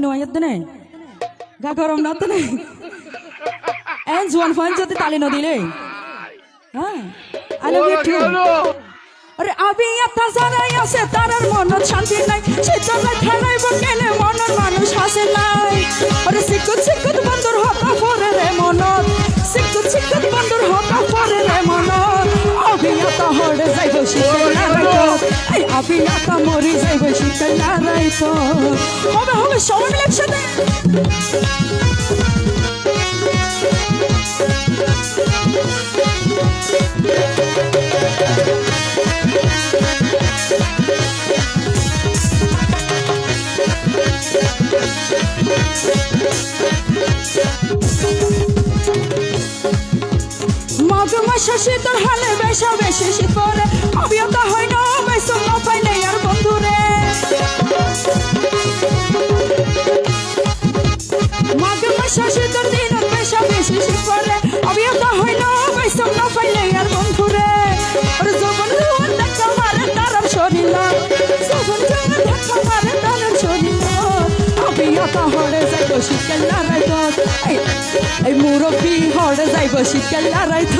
nuayat dene. Gagorom not dene. And Juan Fanjati Tali no delay. I love you too. আরে আমি এত জানাই আছে তারার মনত শান্তি নাই সেজন্য খেলাইব কেনে মনের মানুষ হাসে নাই আরে সিকুত সিকুত বন্ধুর হতা পরে রে মনত সিকুত সিকুত বন্ধুর হতা পরে রে মনত আমি এত হড়ে যাইব শীতল নারাইত এই আমি এত মরি যাইব শীতল নারাইত হবে হবে সবাই মিলে একসাথে শীতল হলে বেশা বেশি শীত পরে অবিয়তা হয় না বেসম না পাইলে আর বন্ধুরে মাঘ মাসে শীতল দিন বেশা বেশি শীত পরে অবিয়তা হয় না বেসম না পাইলে আর বন্ধুরে আরে যখন রুয়ার দেখা মারে তারার শরীর যখন রুয়ার দেখা মারে তারার শরীর অবিয়তা হরে যাইব শীতল নারাইত এই মুরব্বী হরে যাইব শীতল নারাইত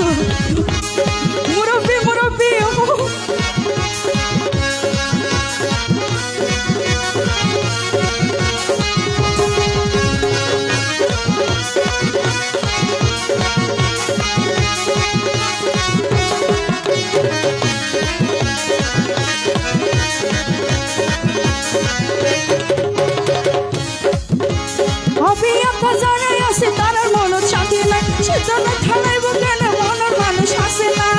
মুরব্বী মুরব্বী তারার মনত শান্তি নাই সেজন্য খেলাইব কেন মনের মানুষ হাসে না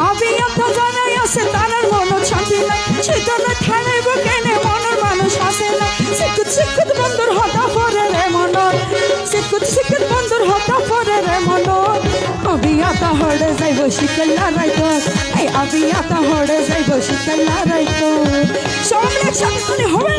আমি এত জানাই আছে তারার মনত শান্তি নাই সেজন্য খেলাইব কেন মনের মানুষ হাসে না সিকুত সিকুত বন্ধুর হতা পরে রে মনত সিকুত সিকুত বন্ধুর হতা পরে রে মনত আমি এত হড়ে যাইব শীতল নারাইত এই আমি এত হড়ে যাইব শীতল নারাইত সব একসাথে হবে